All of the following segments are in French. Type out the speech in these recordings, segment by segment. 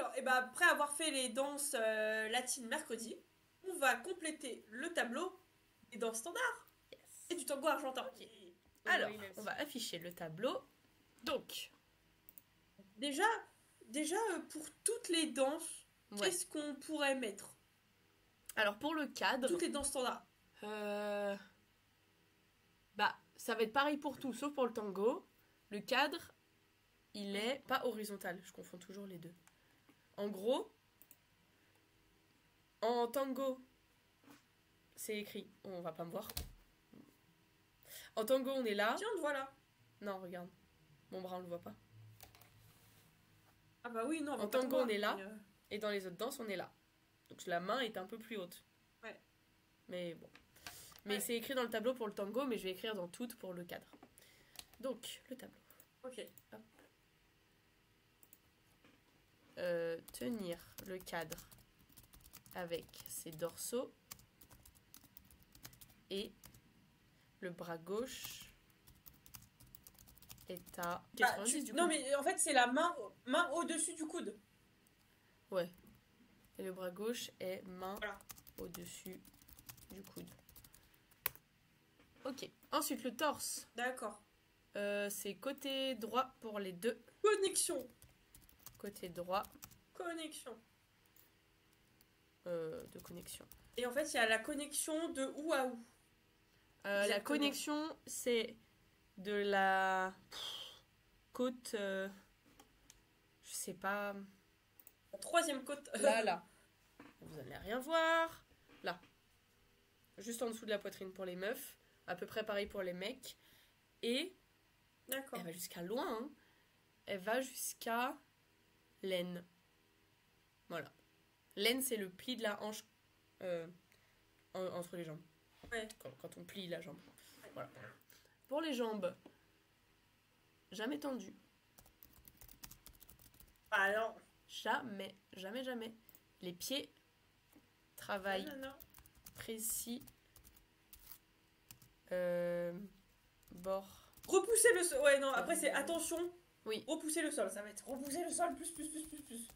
Alors, et ben, après avoir fait les danses latines mercredi, on va compléter le tableau des danses standards et Yes. du tango argentin. Ok. Alors, on va afficher le tableau. Donc, Déjà, pour toutes les danses, ouais. qu'est-ce qu'on pourrait mettre? Alors, pour le cadre, Toutes les danses standards. bah, ça va être pareil pour tout, sauf pour le tango. Le cadre, il est pas horizontal. Je confonds toujours les deux. En gros, en tango, c'est écrit. On va pas me voir. En tango, on est là. Tiens, voilà. Non, regarde. Mon bras, on le voit pas. Ah bah oui, non. En tango, on est là. Et dans les autres danses, on est là. Donc la main est un peu plus haute. Ouais. Mais bon. Mais ouais. c'est écrit dans le tableau pour le tango, mais je vais écrire dans toutes pour le cadre. Donc, le tableau. Ok. Hop. Tenir le cadre avec ses dorsaux et le bras gauche est à 90 du coude. Non mais en fait c'est la main au-dessus du coude. Ouais. Et le bras gauche est main au-dessus du coude. Ok. Ensuite le torse. D'accord. C'est côté droit pour les deux. Connexion. Côté droit. Connexion. De connexion. Et en fait, il y a la connexion de où à où. La connexion, c'est de la côte... je sais pas... La troisième côte. Là. Vous allez rien voir. Là. Juste en dessous de la poitrine pour les meufs. À peu près pareil pour les mecs. Et... D'accord. Elle va jusqu'à loin. Hein. Elle va jusqu'à l'aine. Voilà. L'aine, c'est le pli de la hanche entre les jambes. Ouais. Quand on plie la jambe. Voilà. Pour les jambes, jamais tendues. Ah non. Jamais. Les pieds travaillent précis. Bord. Repousser le sol. Ouais, non, après c'est attention. Oui. Repousser le sol. Ça va être repousser le sol plus.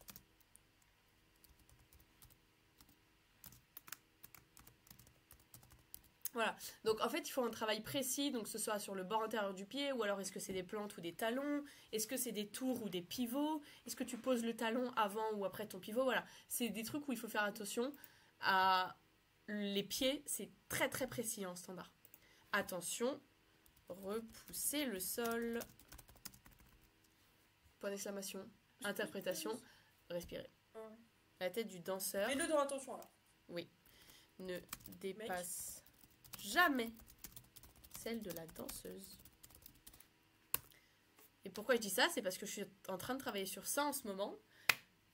Voilà, donc en fait il faut un travail précis, donc que ce soit sur le bord intérieur du pied, ou alors est-ce que c'est des plantes ou des talons, est-ce que c'est des tours ou des pivots, est-ce que tu poses le talon avant ou après ton pivot, voilà. C'est des trucs où il faut faire attention à les pieds, c'est très très précis en standard. Attention, repousser le sol, point d'exclamation, interprétation, respirer. La tête du danseur. Mets-le dans attention là. Oui, ne dépasse jamais celle de la danseuse. Et pourquoi je dis ça? C'est parce que je suis en train de travailler sur ça en ce moment.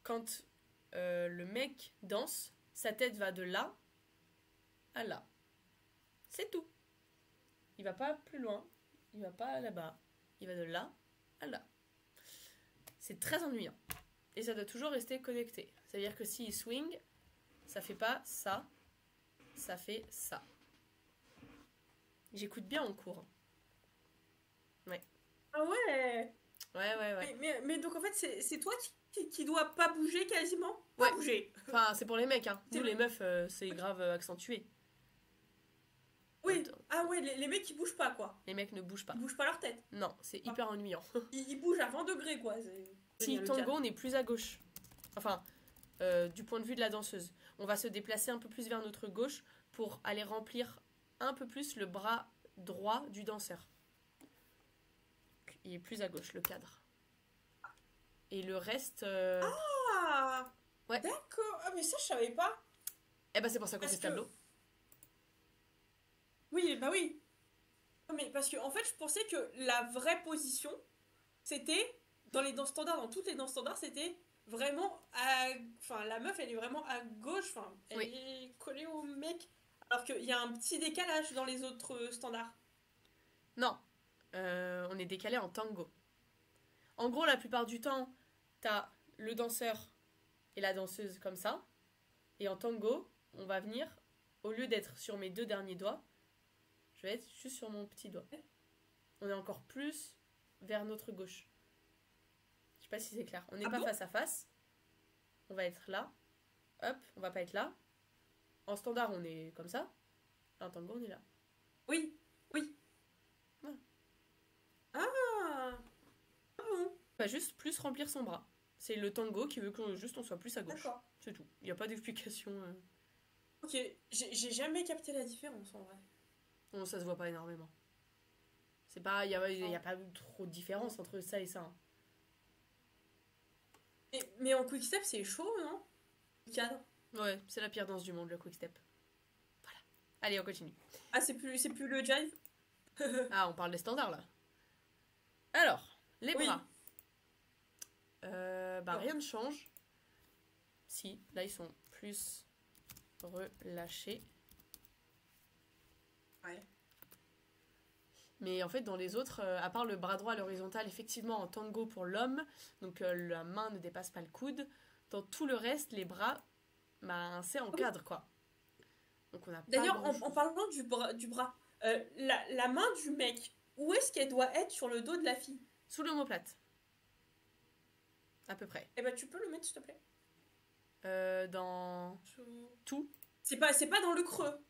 Quand le mec danse, sa tête va de là à là. C'est tout. Il va pas plus loin. Il va pas là-bas. Il va de là à là. C'est très ennuyant. Et ça doit toujours rester connecté. C'est-à-dire que s'il swing, ça fait pas ça. Ça fait ça. J'écoute bien en cours. Ouais. Ah ouais. Ouais. Mais donc en fait, c'est toi qui dois pas bouger quasiment. Ouais. Pas bouger. Enfin, c'est pour les mecs, hein. Nous, les meufs, c'est grave accentué. Oui. Ah ouais, les mecs ils bougent pas quoi. Les mecs ne bougent pas. Ils bougent pas leur tête. Non, c'est hyper ennuyant. Ils bougent à 20 degrés quoi. Si tango, on est plus à gauche. Enfin, du point de vue de la danseuse. On va se déplacer un peu plus vers notre gauche pour aller remplir un peu plus le bras droit du danseur. Il est plus à gauche, le cadre. Et le reste... Ah ouais. D'accord. Ah mais ça je savais pas. Eh ben c'est pour ça qu'on fait ce tableau. Oui, bah oui. Mais parce que en fait je pensais que la vraie position c'était dans les danses standards, dans toutes les danses standards, c'était vraiment à... Enfin la meuf elle est vraiment à gauche, enfin elle est collée au mec. Alors qu'il y a un petit décalage dans les autres standards. Non, on est décalé en tango. En gros, la plupart du temps, t'as le danseur et la danseuse comme ça. Et en tango, on va venir, au lieu d'être sur mes 2 derniers doigts, je vais être juste sur mon petit doigt. On est encore plus vers notre gauche. Je sais pas si c'est clair. On n'est pas face à face. on va être là. Hop, on va pas être là. En standard, on est comme ça. En tango, on est là. Oui, oui. Ouais. Ah bon. On va juste plus remplir son bras. C'est le tango qui veut qu'on juste on soit plus à gauche. D'accord. C'est tout. Il n'y a pas d'explication. Ok, j'ai jamais capté la différence en vrai. Non, ça se voit pas énormément. C'est pas, y a pas trop de différence entre ça et ça. Hein. Mais en quickstep, c'est chaud, non? Le cadre. Ouais, c'est la pire danse du monde, le quickstep. Voilà. Allez, on continue. Ah, c'est plus le jive? Ah, on parle des standards là. Alors, les Oui. bras. Bah, Oh. rien ne change. Si, là ils sont plus relâchés. Ouais. Mais en fait, dans les autres, à part le bras droit à l'horizontale, effectivement en tango pour l'homme, donc la main ne dépasse pas le coude. Dans tout le reste, les bras, bah, c'est en cadre quoi. Donc on a pas D'ailleurs, en grand-chose. parlant du bras, la main du mec, où est-ce qu'elle doit être sur le dos de la fille? Sous l'omoplate. À peu près. Eh ben, tu peux le mettre, s'il te plaît. Dans tout. C'est pas dans le creux.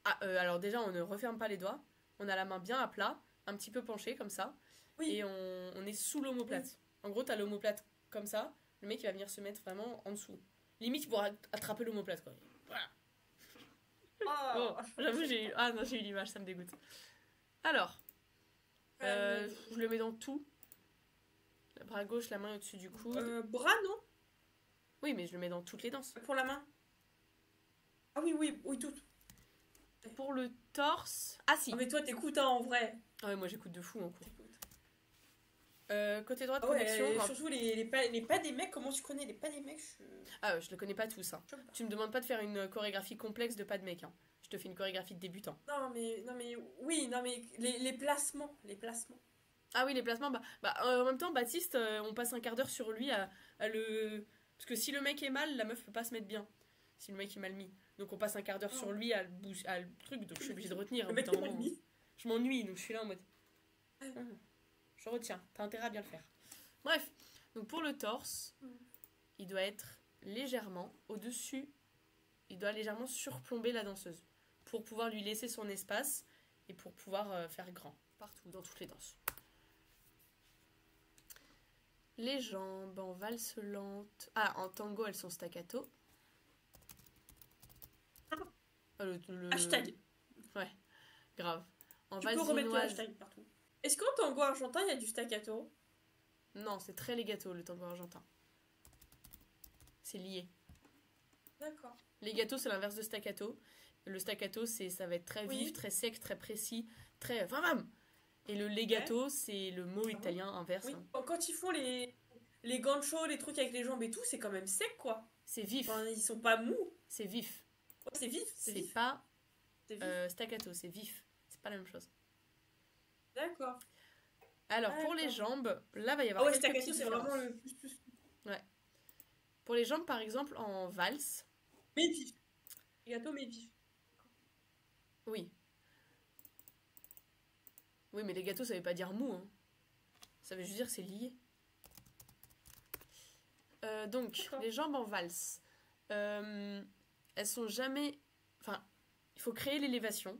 Ah, alors déjà, on ne referme pas les doigts. On a la main bien à plat, un petit peu penchée comme ça. Oui. Et on est sous l'omoplate. Oui. En gros, t'as l'omoplate comme ça. Le mec, il va venir se mettre vraiment en dessous. Limite, il pourra attraper l'omoplate, quoi. Voilà. Oh. Bon, j'avoue, j'ai eu... Ah non, j'ai eu l'image, ça me dégoûte. Alors, je le mets dans tout. Le bras gauche, la main au-dessus du coude. Bras, non? Oui, mais je le mets dans toutes les danses. Pour la main? Ah oui, oui, tout. Pour le torse... Ah si. Ah, mais toi, t'écoutes, hein, en vrai. Ah ouais, moi j'écoute de fou en cours. T'écoutes. Côté droit de Ah ouais, connexion... surtout les pas des mecs, comment tu connais les pas des mecs? Ah ouais, je le connais pas tous. Hein. Je sais pas. Tu me demandes pas de faire une chorégraphie complexe de pas de mec. Hein. Je te fais une chorégraphie de débutant. Non, mais, oui, non, mais les placements. Ah oui, les placements, en même temps, Baptiste, on passe un quart d'heure sur lui à le... Parce que si le mec est mal, la meuf peut pas se mettre bien. Si le mec est mal mis. Donc on passe un quart d'heure sur lui à le truc, donc je suis obligée de retenir. Le mec est mal mis. Je m'ennuie, donc je suis là en mode... Je retiens, t'as intérêt à bien le faire. Bref, donc pour le torse, il doit être légèrement au-dessus, il doit légèrement surplomber la danseuse pour pouvoir lui laisser son espace et pour pouvoir faire grand partout, dans toutes les danses. Les jambes en valse lente. Ah, en tango, elles sont staccato. Hashtag. Ouais, grave. En Tu valse peux remettre le viennoise... hashtag partout. Est-ce qu'en tango argentin, il y a du staccato? Non, c'est très legato, le tango argentin. C'est lié. D'accord. Legato, c'est l'inverse de staccato. Le staccato, ça va être très vif, très sec, très précis, très... Bam. Et le legato, c'est le mot italien inverse. Oui. Hein. Quand ils font les ganchos, les trucs avec les jambes et tout, c'est quand même sec, quoi. C'est vif. Enfin, ils sont pas mous. C'est vif. Ouais, c'est vif. C'est vif. pas C'est vif. staccato, c'est vif. C'est pas la même chose. D'accord. Alors, pour les jambes, là, va y avoir quelques staccato, petites c'est différences. vraiment le plus. Ouais. Pour les jambes, par exemple, en valse... Mais vif. Staccato, mais vif. Oui. Oui, mais les gâteaux, ça veut pas dire mou. Hein. Ça veut juste dire que c'est lié. Donc, les jambes en valse. Elles sont jamais... Enfin, il faut créer l'élévation.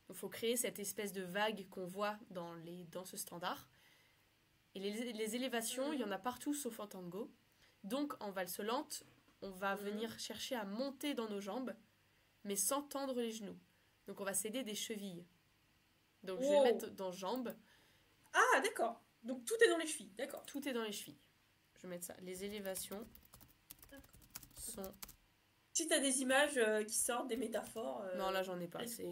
Il faut créer cette espèce de vague qu'on voit dans les danses standards. Et les élévations, il y en a partout sauf en tango. Donc, en valse lente, on va venir chercher à monter dans nos jambes, mais sans tendre les genoux. Donc, on va s'aider des chevilles. Donc, je vais mettre dans jambes. Ah, d'accord. Donc, tout est dans les chevilles, d'accord. Tout est dans les chevilles. Je vais mettre ça. Les élévations sont... Si t'as des images qui sortent, des métaphores... Non, là, j'en ai pas. C'est...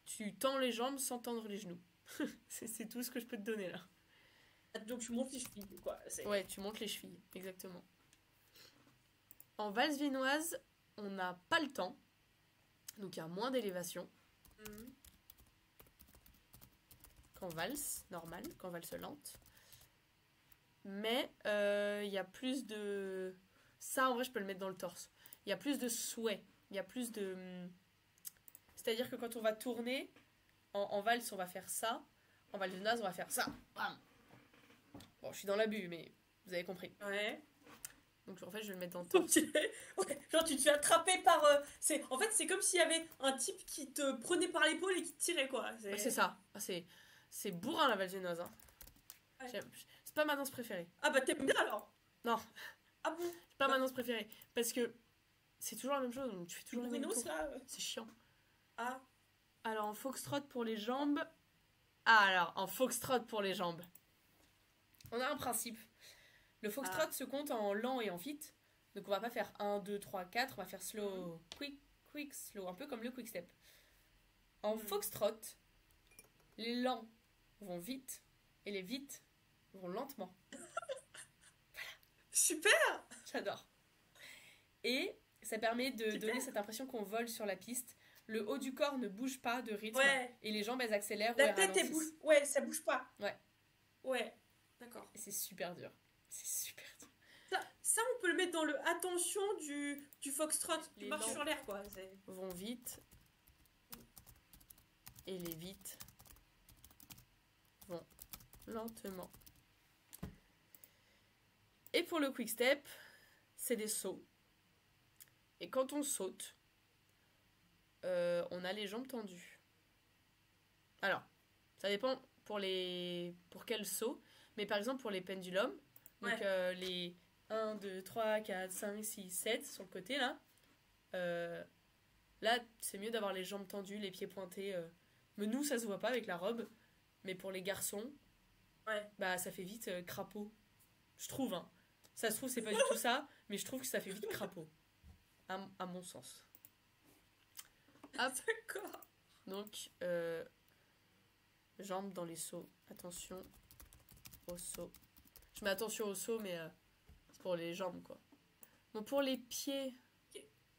Tu tends les jambes sans tendre les genoux. c'est tout ce que je peux te donner, là. Donc, tu montes les chevilles, quoi. Ouais, tu montes les chevilles, exactement. En valse viennoise, on n'a pas le temps. Donc, il y a moins d'élévation. Qu'en valse normale, qu'en valse lente. Mais il y a plus de... Ça, en vrai, je peux le mettre dans le torse. Il y a plus de souhait. Il y a plus de... C'est-à-dire que quand on va tourner, en valse, on va faire ça. En valse viennoise, on va faire ça. Bam. Bon, je suis dans l'abus, mais vous avez compris. Ouais. Donc en fait, je vais le mettre dans le Donc, torse. ouais, genre, tu te fais attraper par. En fait, c'est comme s'il y avait un type qui te prenait par l'épaule et qui te tirait, quoi. Ah, c'est ça. Ah, c'est bourrin la valse génoise. Hein. Ouais. C'est pas ma danse préférée. Ah bah, t'aimes bien alors? Non, Ah bon? c'est pas ma Bah, danse préférée. Parce que c'est toujours la même chose, donc tu fais toujours le le même Brunos, tour. là. C'est chiant. Ah, Alors en foxtrot pour les jambes. Ah, alors en foxtrot pour les jambes. On a un principe. Le foxtrot se compte en lent et en vite. Donc on va pas faire 1, 2, 3, 4. On va faire slow, quick, slow. Un peu comme le quick step. En foxtrot, les lents vont vite et les vites vont lentement. super! J'adore. Et ça permet de Super. donner cette impression qu'on vole sur la piste. Le haut du corps ne bouge pas de rythme. Ouais. Et les jambes, elles accélèrent ou La elles tête, elle ralentissent. bouge. Ouais, ça bouge pas. Ouais. Ouais, d'accord. Et c'est super dur. C'est super dur. Ça, on peut le mettre dans le attention du foxtrot. Tu Les marches lents. sur l'air, quoi. Vont vite. Et les vites vont lentement. Et pour le quick step, c'est des sauts. Et quand on saute, on a les jambes tendues. Alors, ça dépend pour quel saut. Mais par exemple, pour les pendulums, donc les 1, 2, 3, 4, 5, 6, 7 sur le côté, là. Là, c'est mieux d'avoir les jambes tendues, les pieds pointés. Mais nous, ça se voit pas avec la robe. Mais pour les garçons, bah ça fait vite crapaud. Je trouve, hein. Ça se trouve, c'est pas du tout ça, mais je trouve que ça fait vite crapaud. À mon sens. Hop. D'accord. Donc, jambes dans les sauts. Attention au saut. Je mets attention au saut, mais c'est pour les jambes, quoi. Bon, pour les pieds,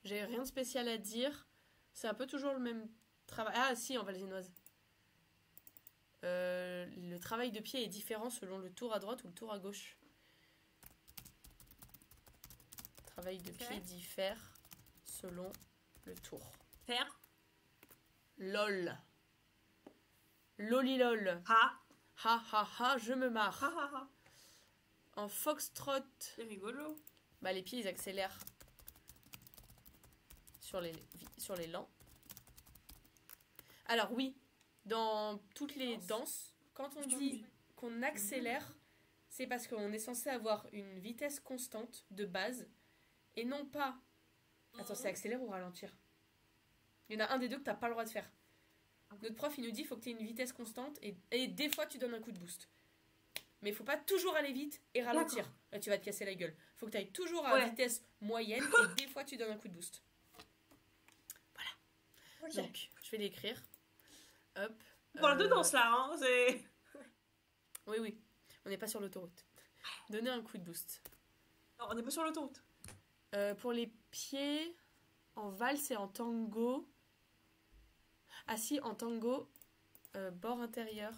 j'ai rien de spécial à dire. C'est un peu toujours le même travail. Ah, si, en valsénoise. Le travail de pied est différent selon le tour à droite ou le tour à gauche. Le travail de pied diffère selon le tour. Faire. LOL. Lolilol. Ha. Ha ha ha, je me marre. Ha ha ha. En foxtrot, C'est rigolo. bah, les pieds ils accélèrent sur les lents. Alors oui, dans toutes les danses, quand on dit qu'on accélère, c'est parce qu'on est censé avoir une vitesse constante de base et non pas... Attends, c'est accélérer ou ralentir? Il y en a un des deux que t'as pas le droit de faire. Notre prof, il nous dit qu'il faut que tu aies une vitesse constante et des fois, tu donnes un coup de boost. Mais il faut pas toujours aller vite et ralentir. Là, tu vas te casser la gueule. Il faut que tu ailles toujours à vitesse moyenne et des fois, tu donnes un coup de boost. Voilà. Okay. Donc, je vais l'écrire. Hop. On parle de danse, là, hein. C'est... Oui. On n'est pas sur l'autoroute. Donner un coup de boost. Non, on n'est pas sur l'autoroute. Pour les pieds, en valse et en tango... Ah si, en tango, bord intérieur,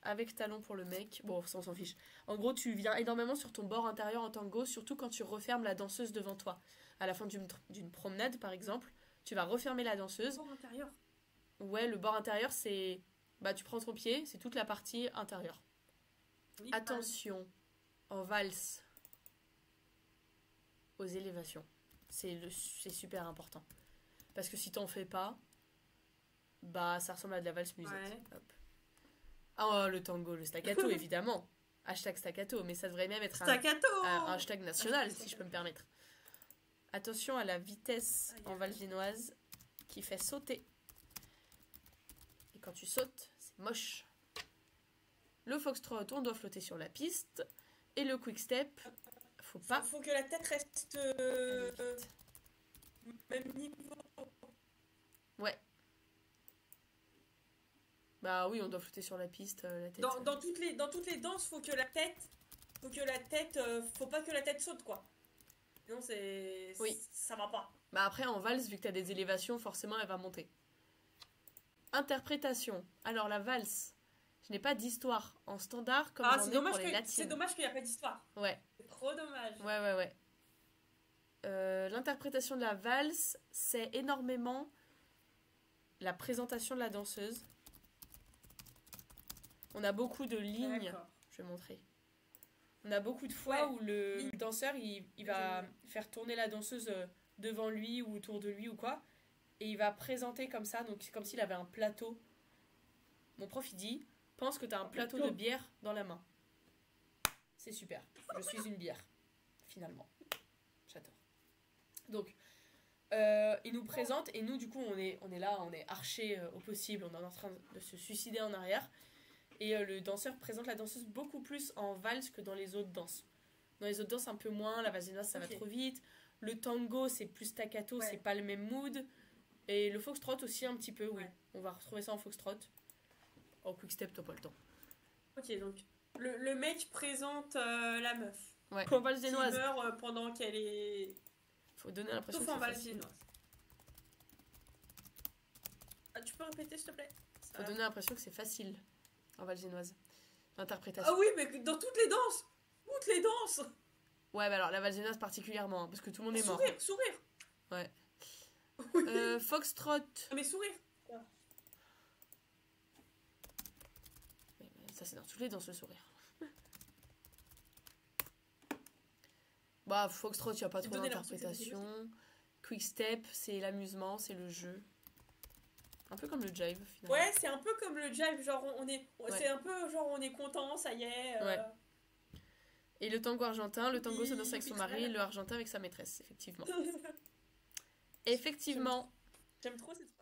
avec talon pour le mec. Bon, ça on s'en fiche. En gros, tu viens énormément sur ton bord intérieur en tango, surtout quand tu refermes la danseuse devant toi. À la fin d'une promenade, par exemple, tu vas refermer la danseuse. Bord intérieur. Ouais, le bord intérieur, c'est... Bah, tu prends ton pied, c'est toute la partie intérieure. Oui, Attention, en valse, aux élévations. C'est super important. Parce que si t'en fais pas, bah ça ressemble à de la valse musette. Ouais. Hop. Oh, le tango, le staccato, évidemment. Hashtag staccato, mais ça devrait même être Staccato. un hashtag national, si je peux me permettre. Attention à la vitesse en valse génoise qui fait sauter. Et quand tu sautes, c'est moche. Le foxtrot, on doit flotter sur la piste. Et le quick step, faut pas... Faut que la tête reste même niveau. Ouais. Bah oui, on doit flotter sur la piste, la tête. Dans toutes les danses, faut pas que la tête saute, quoi. Sinon, Oui. ça va pas. Bah après, en valse, vu que t'as des élévations, forcément, elle va monter. Interprétation. Alors, la valse, je n'ai pas d'histoire en standard comme j'en ai pour les latines. C'est dommage qu'il n'y a pas d'histoire. Ouais. C'est trop dommage. Ouais. L'interprétation de la valse, c'est énormément la présentation de la danseuse. On a beaucoup de lignes. D'accord. Je vais montrer. On a beaucoup de fois où le danseur, il va faire tourner la danseuse devant lui ou autour de lui ou quoi. Et il va présenter comme ça, donc c'est comme s'il avait un plateau. Mon prof, il dit, pense que tu as un plateau de bière dans la main. C'est super. Je suis une bière, finalement. J'adore. Donc, il nous présente et nous, du coup, on est là, on est archés au possible. On est en train de se suicider en arrière. Et le danseur présente la danseuse beaucoup plus en valse que dans les autres danses. Dans les autres danses, un peu moins. La valsinoise, ça va trop vite. Le tango, c'est plus staccato, c'est pas le même mood. Et le foxtrot aussi, un petit peu, oui. On va retrouver ça en foxtrot. En quick-step, t'as pas le temps. Ok, donc le mec présente la meuf. Ouais. En valsinoise. Qui meurt pendant qu'elle est... Faut donner l'impression que c'est valsinoise. Ah, tu peux répéter, s'il te plaît? Faut donner l'impression que c'est facile. En valsinoise. L'interprétation. Ah oui, mais dans toutes les danses. Toutes les danses. Ouais, bah alors la valsinoise particulièrement, hein, parce que tout le monde est mort. Sourire. Ouais. Oui. Foxtrot. Mais sourire. Mais ça, c'est dans toutes les danses, le sourire. Bah, foxtrot, il n'y a pas trop d'interprétation. Quick-step, c'est l'amusement, c'est le jeu. Un peu comme le jive, finalement. Ouais, c'est un peu comme le jive, genre c'est un peu genre on est content, ça y est. Ouais. Et le tango argentin, le tango se danse avec son mari, le argentin avec sa maîtresse, effectivement. Effectivement. J'aime trop cette